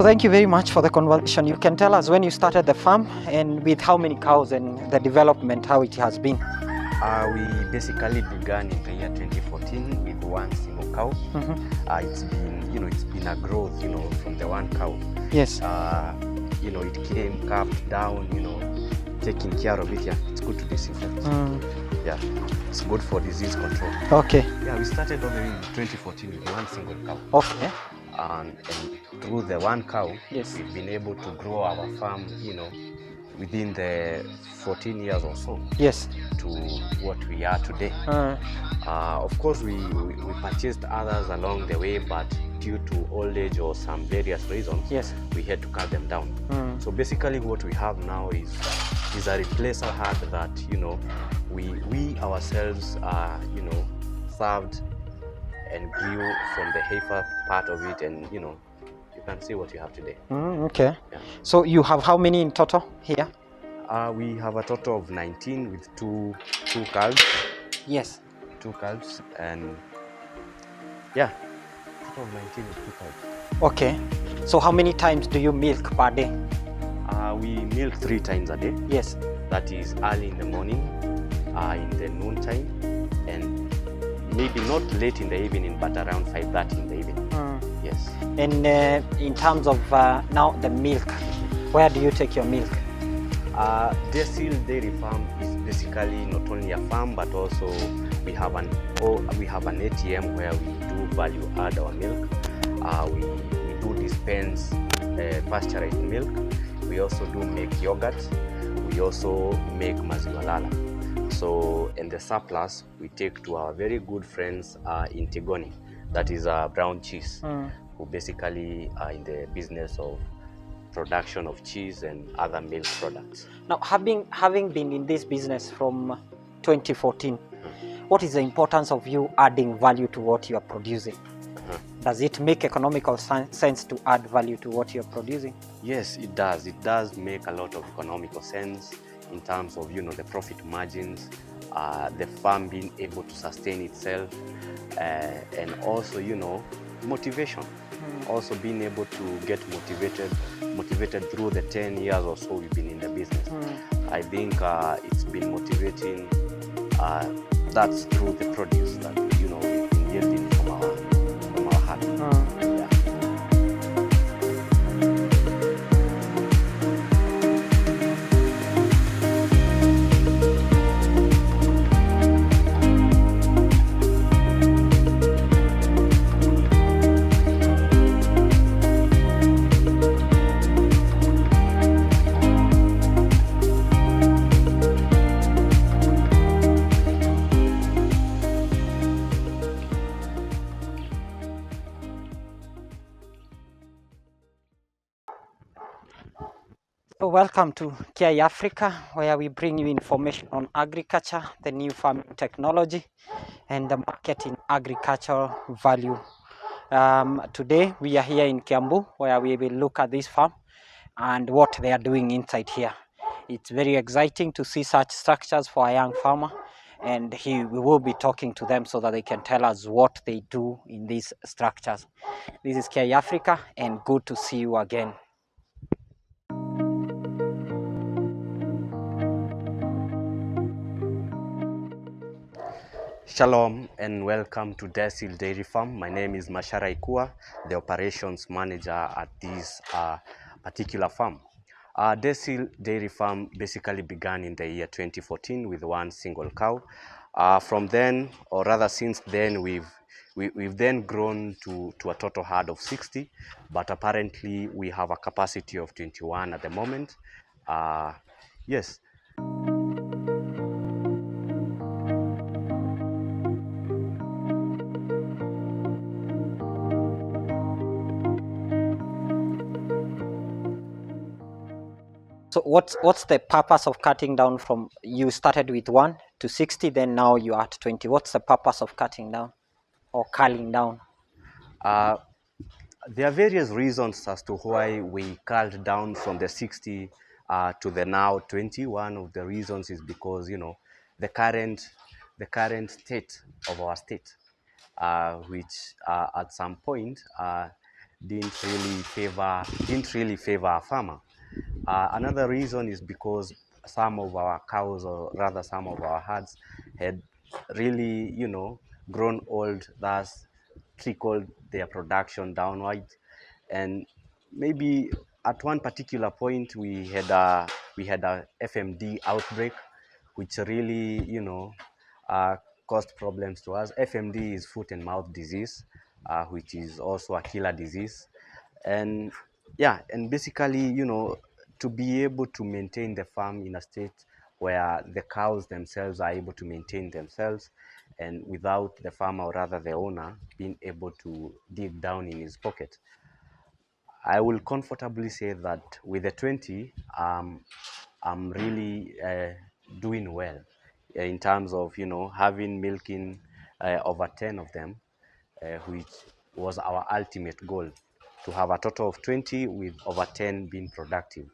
Thank you very much for the conversation. You can tell us when you started the farm and with how many cows and the development, how it has been. We basically began in the year 2014 with one single cow. It's been a growth, from the one cow. Yes. It came calved down, taking care of it. Yeah, it's good to disinfect. Yeah, it's good for disease control. Okay. Yeah, we started all the way in 2014 with one single cow. Okay. And through the one cow, yes, we've been able to grow our farm, within the 14 years or so. Yes. To what we are today. Of course, we purchased others along the way, but due to old age or some various reasons, yes, we had to cut them down. So basically, what we have now is a replacer herd that we ourselves served and grew from the heifer part of it, and you can see what you have today. Okay. Yeah. So you have how many in total here? We have a total of 19 with two calves. Yes. 2 calves, and yeah, total of 19 with 2 calves. Okay. So how many times do you milk per day? We milk 3 times a day. Yes. That is early in the morning, in the noon time, and maybe not late in the evening, but around 5:30 in the evening. Yes. And in terms of now the milk, where do you take your milk? Decil Dairy Farm is basically not only a farm, but also we have an ATM where we do value add our milk. We do dispense pasteurized milk. We also do make yogurt. We also make maziwa lala. So, in the surplus, we take to our very good friends in Tigoni, that is brown cheese, who basically are in the business of production of cheese and other milk products. Now, having been in this business from 2014, what is the importance of you adding value to what you are producing? Does it make economical sense to add value to what you're producing? Yes, it does. It does make a lot of economical sense in terms of the profit margins, the farm being able to sustain itself, and also motivation. Also being able to get motivated through the 10 years or so we've been in the business. I think it's been motivating. That's through the produce that we've been yielding from our heart. So welcome to KI Africa, where we bring you information on agriculture, the new farming technology, and the market in agricultural value. Today we are here in Kiambu, where we will look at this farm and what they are doing inside here. It's very exciting to see such structures for a young farmer, and we will be talking to them so that they can tell us what they do in these structures. This is KI Africa, and good to see you again. Shalom and welcome to Decil Dairy Farm. My name is Mashara Ikua, the operations manager at this particular farm. Decil Dairy Farm basically began in the year 2014 with one single cow. From then, or rather since then, we've then grown to a total herd of 60, but apparently we have a capacity of 21 at the moment. Yes. So what's the purpose of cutting down from, you started with 1 to 60, then now you're at 20. What's the purpose of cutting down or culling down? There are various reasons as to why we culled down from the 60 to the now 20. One of the reasons is because the current state of our state, which at some point didn't really favor our farmer. Another reason is because some of our cows, or rather some of our herds, had really, grown old, thus trickled their production downward. And maybe at one particular point we had a FMD outbreak, which really, uh, caused problems to us. FMD is foot and mouth disease, which is also a killer disease. And yeah, and basically, to be able to maintain the farm in a state where the cows themselves are able to maintain themselves, and without the farmer, or rather the owner, being able to dig down in his pocket, I will comfortably say that with the 20, I'm really doing well in terms of, having milking over 10 of them, which was our ultimate goal, to have a total of 20 with over 10 being productive.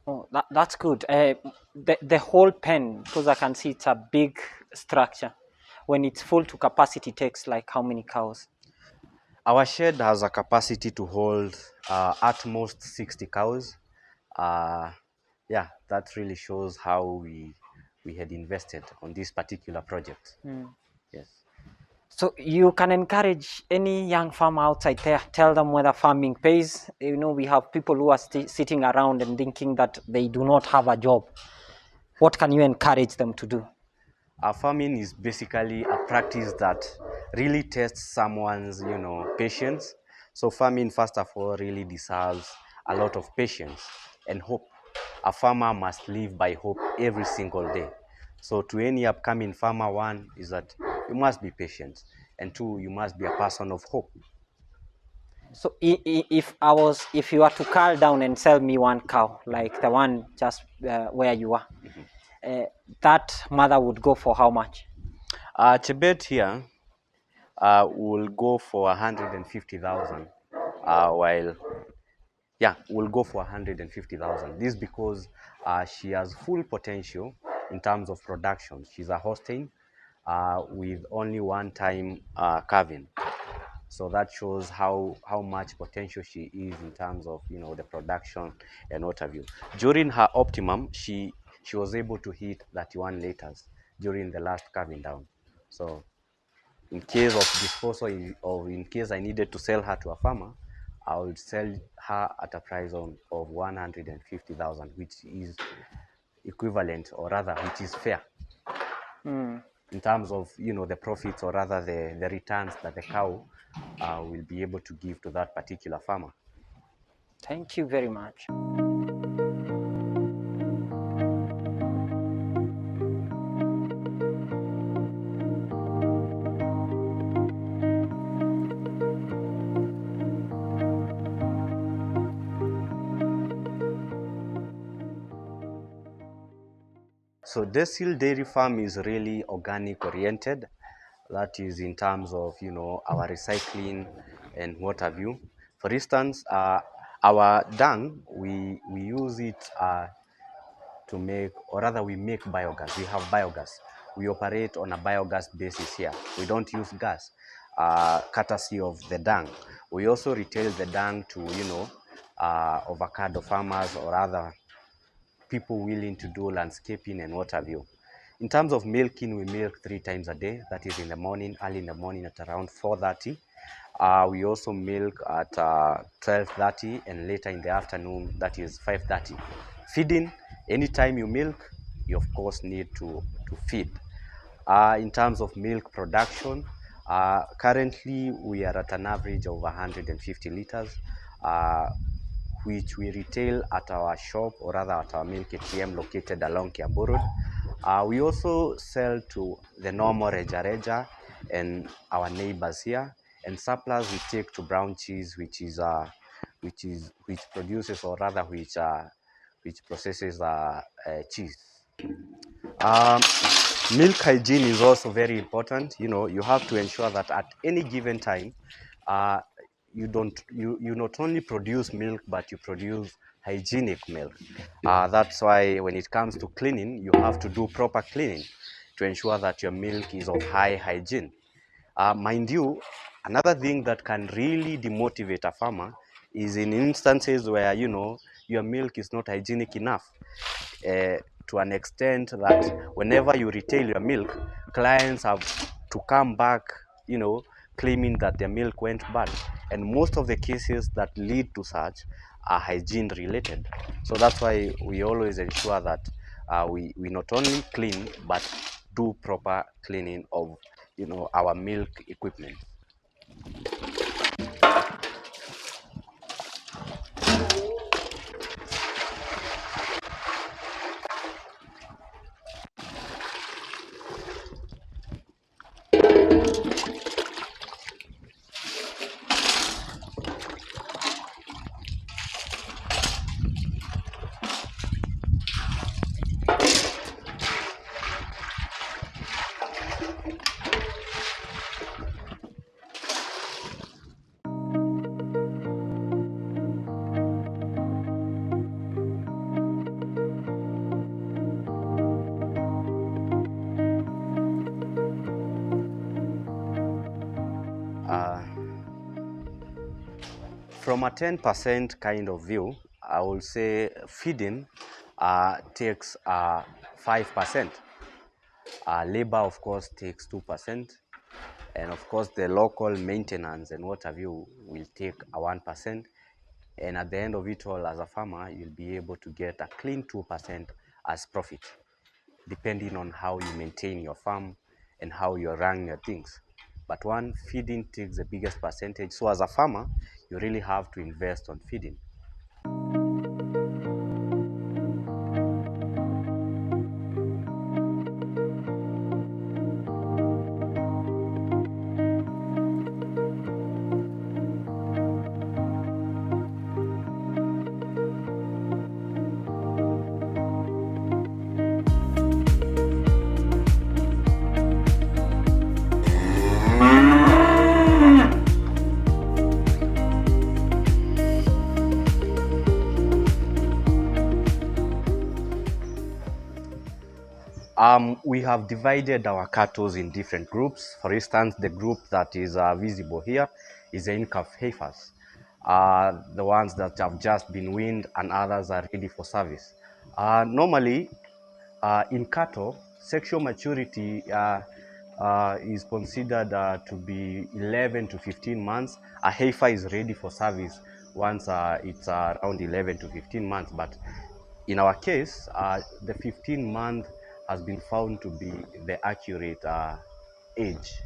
Oh, that's good. The whole pen, because I can see it's a big structure. When it's full to capacity, takes like how many cows? Our shed has a capacity to hold at most 60 cows. Uh, yeah, that really shows how we had invested on this particular project. Yes. So you can encourage any young farmer outside there, tell them whether farming pays. We have people who are sitting around and thinking that they do not have a job. What can you encourage them to do? Farming is basically a practice that really tests someone's, patience. So farming, first of all, really deserves a lot of patience and hope. A farmer must live by hope every single day. So to any upcoming farmer, one is that you must be patient, and two, you must be a person of hope. So if you were to call down and sell me one cow, like the one just where you are, that mother would go for how much? Chebet here will go for 150,000, while yeah, we'll go for 150,000. This because she has full potential in terms of production. She's a Holstein with only one time calving. So that shows how much potential she is in terms of, the production and what have you. During her optimum, she was able to hit 31 liters during the last calving down. So in case of disposal, or in case I needed to sell her to a farmer, I would sell her at a price of 150,000, which is equivalent, or rather, which is fair in terms of, the profits, or rather the returns that the cow will be able to give to that particular farmer. Thank you very much. So Decil Dairy Farm is really organic oriented. That is in terms of, our recycling and what have you. For instance, our dung, we use it to make, or rather we make biogas. We have biogas. We operate on a biogas basis here. We don't use gas, courtesy of the dung. We also retail the dung to, avocado farmers or other people willing to do landscaping and what have you. In terms of milking, we milk 3 times a day. That is in the morning, early in the morning at around 4:30. We also milk at 12:30, and later in the afternoon, that is 5:30. Feeding, anytime you milk, you of course need to feed. In terms of milk production, currently we are at an average of 150 liters. Which we retail at our shop, or rather at our milk ATM located along Kiambu Road. We also sell to the normal Reja and our neighbors here, and surplus we take to Brown Cheese, which produces, or rather which processes cheese. Um, Milk hygiene is also very important. You have to ensure that at any given time, uh, you not only produce milk, but you produce hygienic milk. That's why when it comes to cleaning, you have to do proper cleaning to ensure that your milk is of high hygiene. Mind you, Another thing that can really demotivate a farmer is in instances where, you know, your milk is not hygienic enough, to an extent that whenever you retail your milk, clients have to come back, you know, claiming that their milk went bad. And most of the cases that lead to such are hygiene related. So that's why we always ensure that we not only clean, but do proper cleaning of, you know, our milk equipment. Uh, from a 10% kind of view, I will say feeding takes 5%. Labor, of course, takes 2%. And of course, the local maintenance and what have you will take a 1%. And at the end of it all, as a farmer, you'll be able to get a clean 2% as profit, depending on how you maintain your farm and how you're running your things. But one, feeding takes the biggest percentage. So as a farmer, you really have to invest on feeding. We have divided our cattle in different groups. For instance, the group that is visible here is the in-calf heifers. The ones that have just been weaned and others are ready for service. Normally, in cattle, sexual maturity is considered to be 11 to 15 months. A heifer is ready for service once it's around 11 to 15 months. But in our case, the 15-month has been found to be the accurate age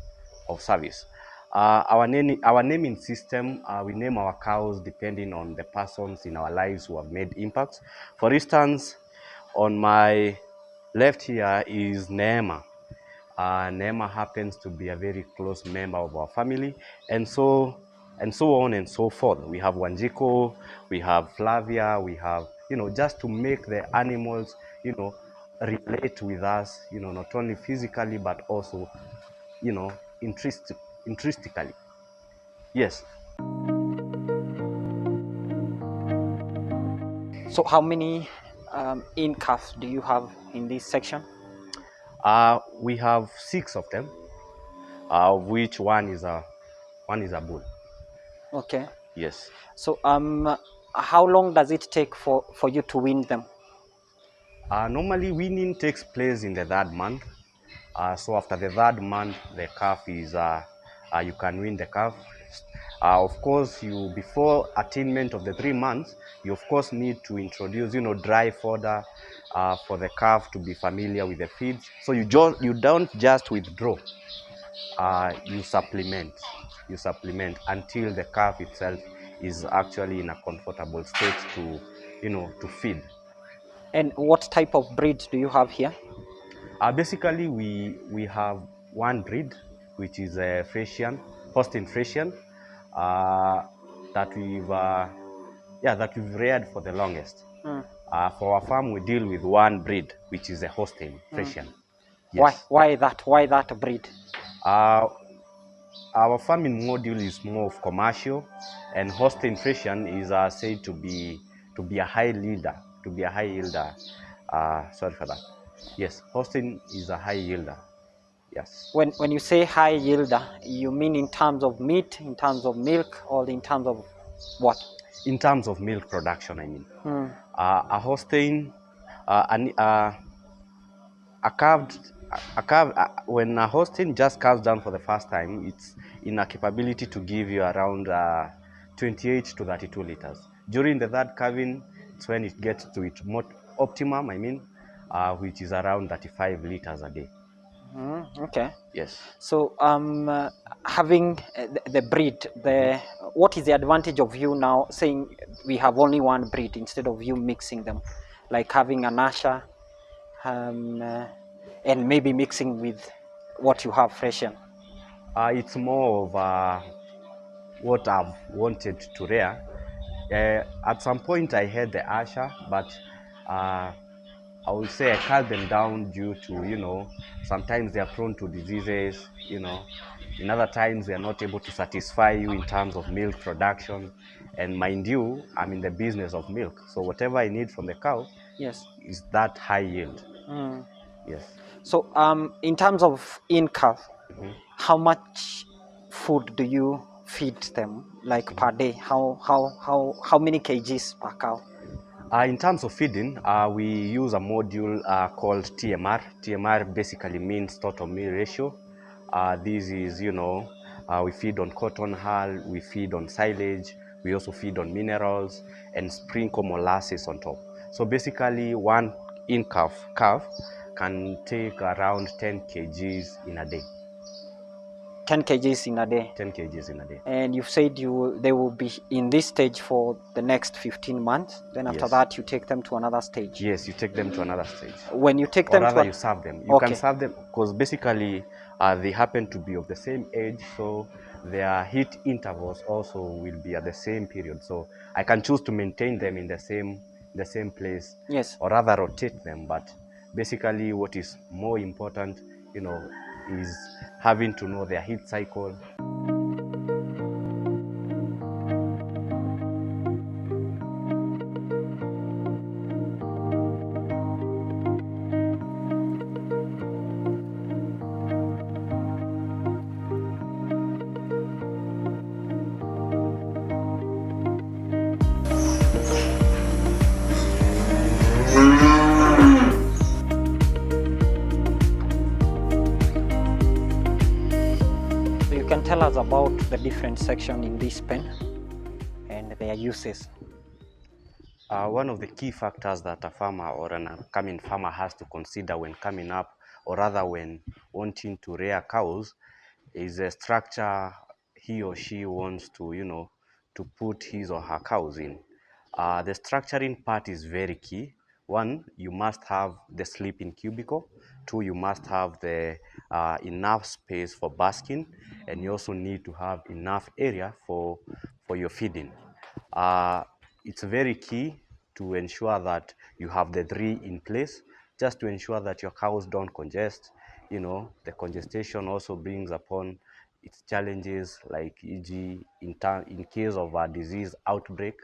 of service. Our naming system, we name our cows depending on the persons in our lives who have made impacts. For instance, on my left here is Neema. Neema happens to be a very close member of our family, and so on and so forth. We have Wanjiko, we have Flavia, we have, you know, just to make the animals, you know, relate with us, you know, not only physically but also, you know, intrinsically. Yes. So how many in-calves do you have in this section? We have 6 of them, of which one is a bull. Okay. Yes. So how long does it take for you to wean them? Normally, weaning takes place in the 3rd month. So after the 3rd month, the calf is, you can wean the calf. Of course, you, before attainment of the 3 months, you of course need to introduce, you know, dry fodder for the calf to be familiar with the feeds. So you don't just withdraw, you supplement. You supplement until the calf itself is actually in a comfortable state to, you know, to feed. And what type of breed do you have here? Basically, we have one breed, which is a Frisian, Holstein Frisian, that we've reared for the longest. For our farm, we deal with one breed, which is a Holstein Frisian. Yes. Why that? Why that breed? Our farming module is more of commercial, and Holstein Frisian is said to be a high yielder, Sorry for that. Yes, Holstein is a high yielder. Yes. When you say high yielder, you mean in terms of meat, in terms of milk, or in terms of what? In terms of milk production, I mean, Hmm. a Holstein, a calved, when a Holstein just calves down for the first time, it's in a capability to give you around 28 to 32 liters. During the third calving, it's when it gets to its optimum, I mean, which is around 35 liters a day. Okay. Yes. So, having the breed, what is the advantage of you now saying we have only one breed instead of you mixing them, like having an Asha, and maybe mixing with what you have freshen? It's more of what I've wanted to rear. At some point, I had the Asha, but I would say I cut them down due to, sometimes they are prone to diseases, In other times, they are not able to satisfy you in terms of milk production. And mind you, I'm in the business of milk. So whatever I need from the cow Yes. is that high yield. Mm. Yes. So, in terms of income, how much food do you feed them, like per day? How many kgs per cow? In terms of feeding, we use a module called TMR. TMR basically means total meal ratio. This is, we feed on cotton hull, we feed on silage, we also feed on minerals and sprinkle molasses on top. So basically, one calf can take around 10 kgs in a day. 10 kgs in a day. 10 kgs in a day. And you've said they will be in this stage for the next 15 months. Then after Yes. that, you take them to another stage. Yes, you take them to another stage. When you take Or them to rather, you serve them. You can okay, serve them because basically they happen to be of the same age, so their heat intervals also will be at the same period. So I can choose to maintain them in the same place, yes. or rather rotate them. But basically, what is more important, is having to know their heat cycle. So you can tell us about the different section in this pen and their uses. One of the key factors that a farmer or an upcoming farmer has to consider when coming up, or rather when wanting to rear cows, is the structure he or she wants to, to put his or her cows in. The structuring part is very key. One, you must have the sleeping cubicle. Two, you must have the enough space for basking, and you also need to have enough area for your feeding. Uh, it's very key to ensure that you have the three in place, just to ensure that your cows don't congest. The congestion also brings upon its challenges, like e.g. in case of a disease outbreak,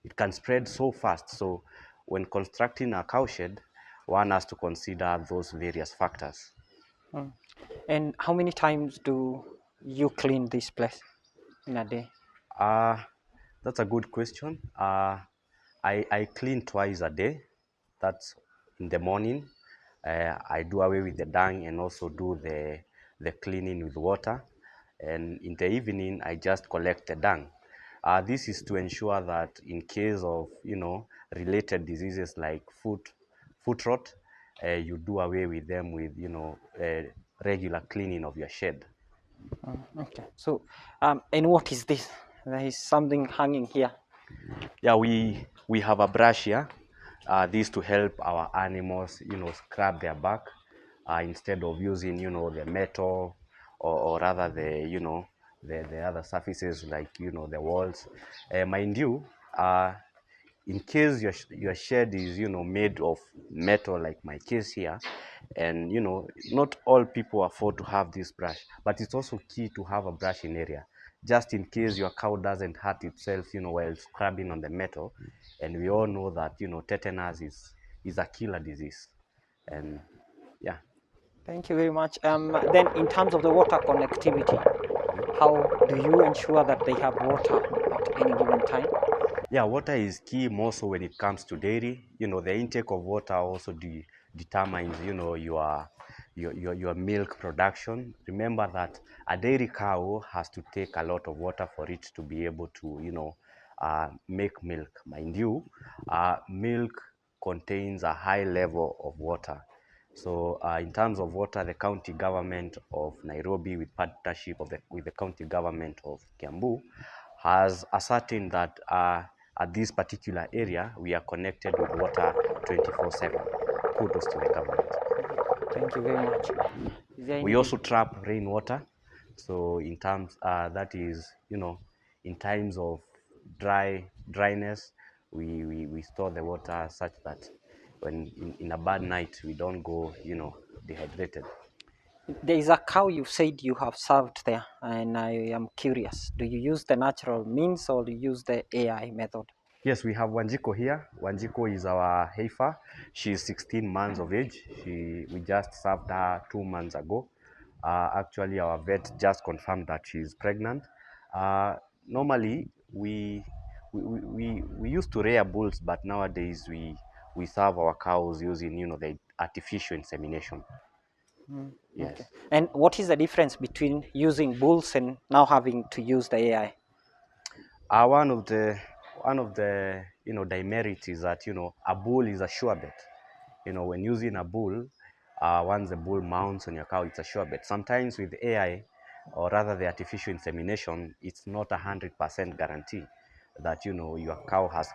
it can spread so fast. So when constructing a cow shed, one has to consider those various factors. Mm. And how many times do you clean this place in a day? Uh, that's a good question. I clean twice a day. That's in the morning. I do away with the dung and also do the cleaning with water. And in the evening, I just collect the dung. This is to ensure that in case of, related diseases like foot rot, you do away with them with, regular cleaning of your shed. Okay. So, and what is this? There is something hanging here. Yeah, we have a brush here. This to help our animals, scrub their back instead of using, the metal, or rather the other surfaces like, the walls. Mind you, in case your shed is, made of metal like my case here, and not all people afford to have this brush, but it's also key to have a brushing area, just in case your cow doesn't hurt itself, while scrubbing on the metal. And we all know that, tetanus is a killer disease. And Yeah. Thank you very much. Then, in terms of the water connectivity, how do you ensure that they have water at any given time? Yeah, water is key more so when it comes to dairy. The intake of water also determines, your milk production. Remember that a dairy cow has to take a lot of water for it to be able to, make milk. Mind you, milk contains a high level of water. So in terms of water, the county government of Nairobi, with partnership with the county government of Kiambu, has ascertained that at this particular area, we are connected with water 24/7. Kudos to the government. Thank you very much. Is there We anything? also trap rainwater. So in terms, that is, in times of dryness, we store the water such that when in a bad night, we don't go, dehydrated. There is a cow you said you have served there, and I am curious. Do you use the natural means or do you use the AI method? Yes, we have Wanjiko here. Wanjiko is our heifer. She's 16 months of age. We just served her 2 months ago. Actually, our vet just confirmed that she's pregnant. Normally, we used to rear bulls, but nowadays we serve our cows using, the artificial insemination. Okay. Yes. And what is the difference between using bulls and now having to use the AI? One of the demerits is that a bull is a sure bet. When using a bull, once the bull mounts on your cow, it's a sure bet. Sometimes with AI, or rather the artificial insemination, it's not 100% guarantee that your cow has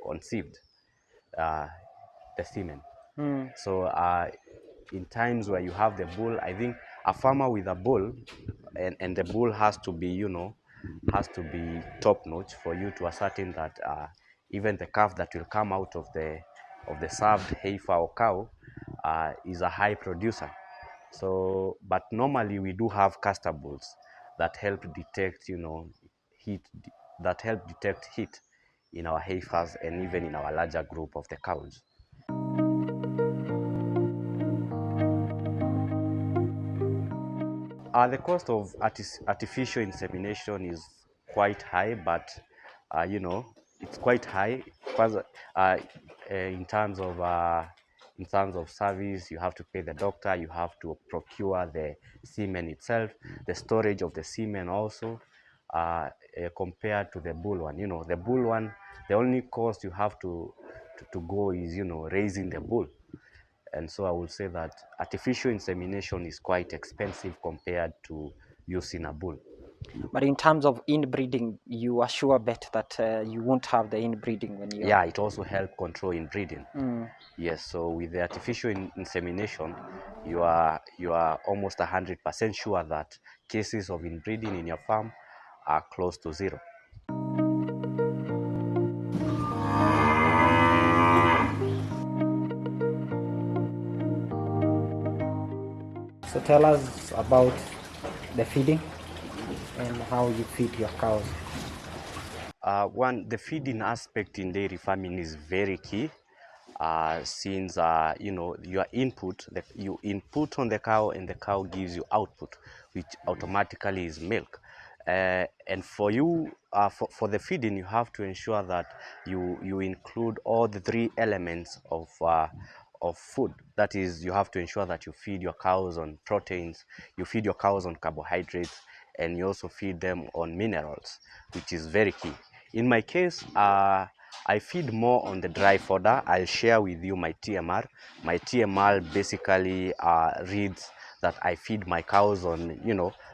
conceived uh, the semen. Hmm. So in times where you have the bull, I think a farmer with a bull, and the bull has to be top notch for you to ascertain that even the calf that will come out of the served heifer or cow is a high producer. So, but normally we do have castor bulls that help detect, heat, that help detect heat in our heifers and even in our larger group of the cows. The cost of artificial insemination is quite high, but it's quite high. First, in terms of service, you have to pay the doctor, you have to procure the semen itself, the storage of the semen also, compared to the bull one. The bull one, the only cost you have to go is raising the bull. And so I would say that artificial insemination is quite expensive compared to using a bull. But in terms of inbreeding, you are sure bet that you won't have the inbreeding when you're. Yeah, it also helps control inbreeding. Mm. Yes, so with the artificial insemination, you are almost 100% sure that cases of inbreeding in your farm are close to zero. So tell us about the feeding and how you feed your cows. The feeding aspect in dairy farming is very key. Since your input, you input on the cow and the cow gives you output, which automatically is milk. And for you, for the feeding, you have to ensure that you include all the three elements of food. That is, you have to ensure that you feed your cows on proteins, you feed your cows on carbohydrates, and you also feed them on minerals, which is very key. In my case, I feed more on the dry fodder. I'll share with you my TMR. My TMR basically reads that I feed my cows on,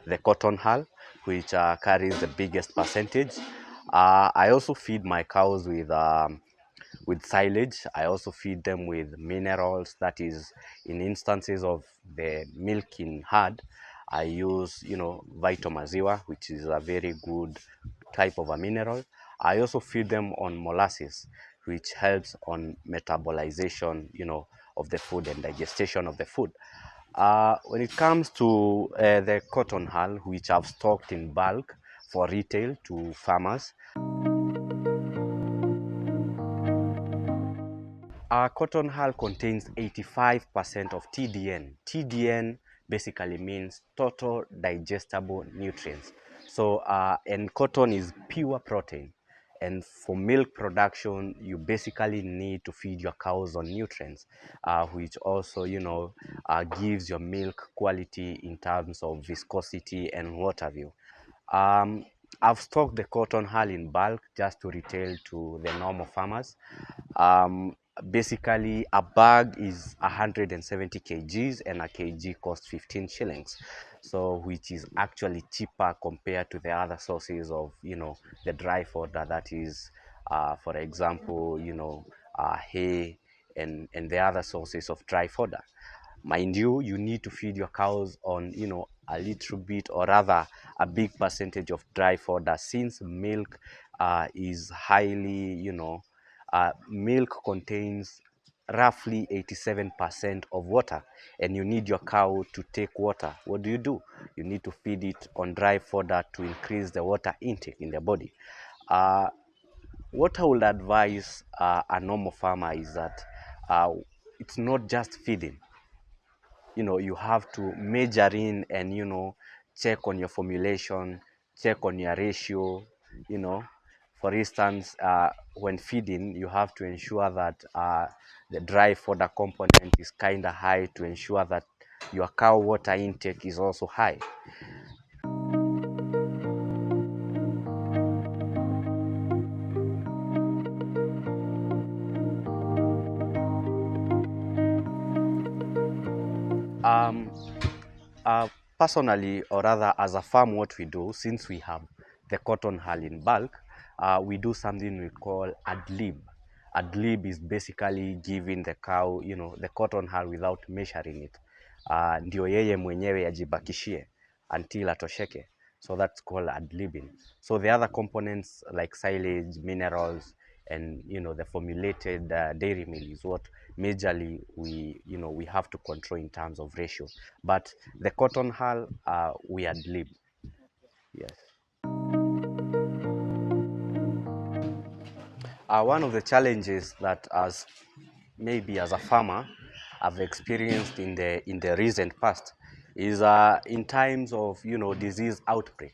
the cotton hull, which carries the biggest percentage. I also feed my cows with silage. I also feed them with minerals. That is, in instances of the milking herd, I use, Vitomaziwa, which is a very good type of a mineral. I also feed them on molasses, which helps on metabolization, of the food and digestion of the food. When it comes to the cotton hull, which I've stocked in bulk for retail to farmers, Our cotton hull contains 85% of TDN. TDN basically means total digestible nutrients. So, and cotton is pure protein. And for milk production, you basically need to feed your cows on nutrients, which also, gives your milk quality in terms of viscosity and what have you. Um, I've stocked the cotton hull in bulk just to retail to the normal farmers. Um, Basically, a bag is 170 kgs and a kg costs 15 shillings. So, which is actually cheaper compared to the other sources of, the dry fodder that is, for example, hay and the other sources of dry fodder. Mind you, you need to feed your cows on, a little bit or rather a big percentage of dry fodder since milk is highly, milk contains roughly 87% of water and you need your cow to take water. What do? You need to feed it on dry fodder to increase the water intake in the body. Uh, what I would advise a normal farmer is that it's not just feeding. You have to measure in and check on your formulation, check on your ratio. you know for instance, when feeding you have to ensure that the dry fodder component is kind of high to ensure that your cow water intake is also high. um, Personally, or rather as a farm, what we do, since we have the cotton hull in bulk, we do something we call ad lib. Ad lib is basically giving the cow, the cotton hull without measuring it. Ndio yeye mwenyewe ajibakishie until atosheke. So that's called ad libbing. So the other components like silage, minerals, and the formulated dairy meal is what majorly we have to control in terms of ratio. But the cotton hull, we ad lib. Yes. One of the challenges that maybe as a farmer I've experienced in the recent past is in times of disease outbreak.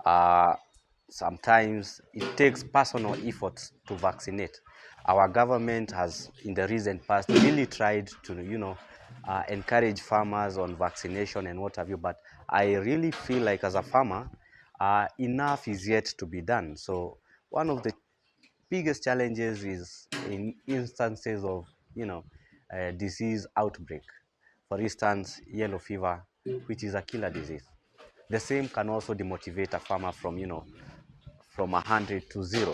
Uh, Sometimes it takes personal efforts to vaccinate. Our government has, in the recent past, really tried to, encourage farmers on vaccination and what have you. But I really feel like as a farmer, enough is yet to be done. So one of the biggest challenges is in instances of, disease outbreak. For instance, yellow fever, which is a killer disease. The same can also demotivate a farmer from, from 100 to 0.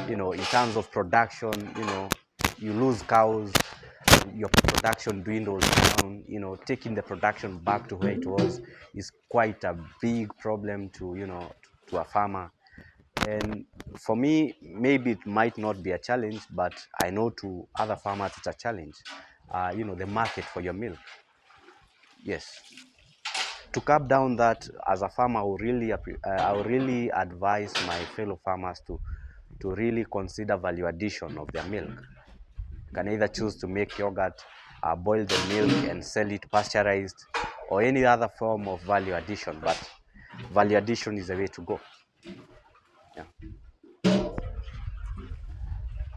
In terms of production, you lose cows, your production dwindles down. Taking the production back to where it was is quite a big problem to, to a farmer. And for me, maybe it might not be a challenge, but I know to other farmers it's a challenge. The market for your milk. Yes. To cap down that, as a farmer, I would really advise my fellow farmers to really consider value addition of their milk. You can either choose to make yogurt, boil the milk and sell it pasteurized, or any other form of value addition. But value addition is the way to go.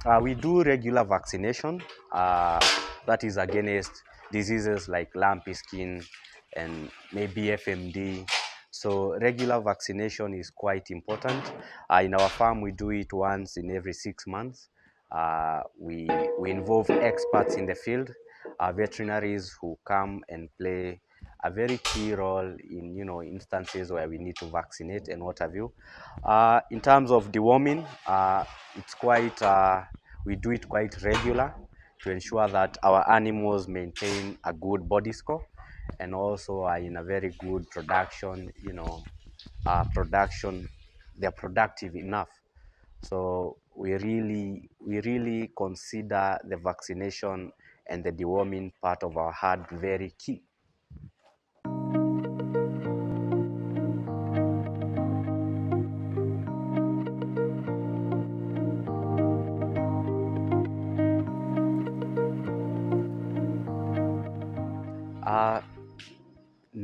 Yeah. We do regular vaccination. That is against diseases like lumpy skin and maybe FMD. So regular vaccination is quite important. In our farm, we do it once in every 6 months. We involve experts in the field, veterinaries who come and play a very key role in instances where we need to vaccinate and what have you. In terms of deworming, it's quite we do it quite regular to ensure that our animals maintain a good body score and also are in a very good production. Production, they're productive enough. So we really consider the vaccination and the deworming part of our herd very key.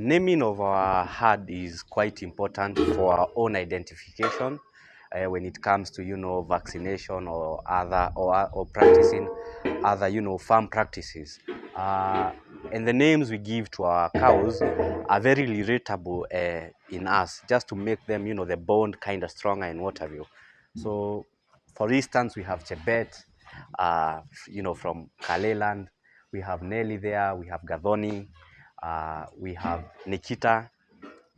Naming of our herd is quite important for our own identification when it comes to, vaccination or other or practicing other, farm practices. And the names we give to our cows are very relatable in us, just to make them, the bond kind of stronger and what have you. So, for instance, we have Chebet, from Kaleland. We have Nelly there. We have Gathoni. We have Nikita.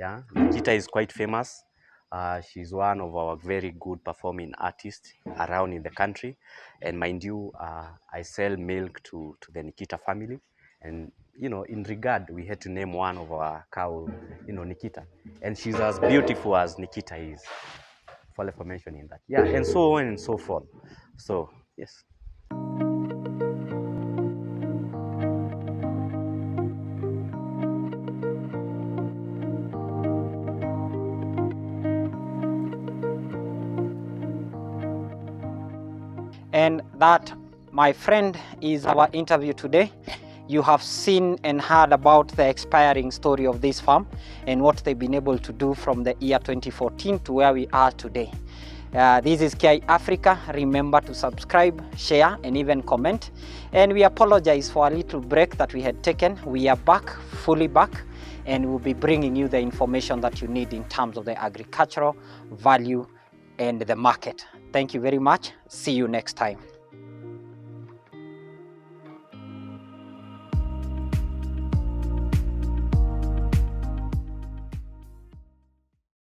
Yeah, Nikita is quite famous. She's one of our very good performing artists around in the country. And mind you, I sell milk to the Nikita family. And, in regard, we had to name one of our cow, Nikita. And she's as beautiful as Nikita is, for mentioning that. Yeah, and so on and so forth. So, yes. And that, my friend, is our interview today. You have seen and heard about the expiring story of this farm and what they've been able to do from the year 2014 to where we are today. This is KI Africa. Remember to subscribe, share, and even comment. And we apologize for a little break that we had taken. We are back, fully back, and we'll be bringing you the information that you need in terms of the agricultural value and the market. Thank you very much. See you next time.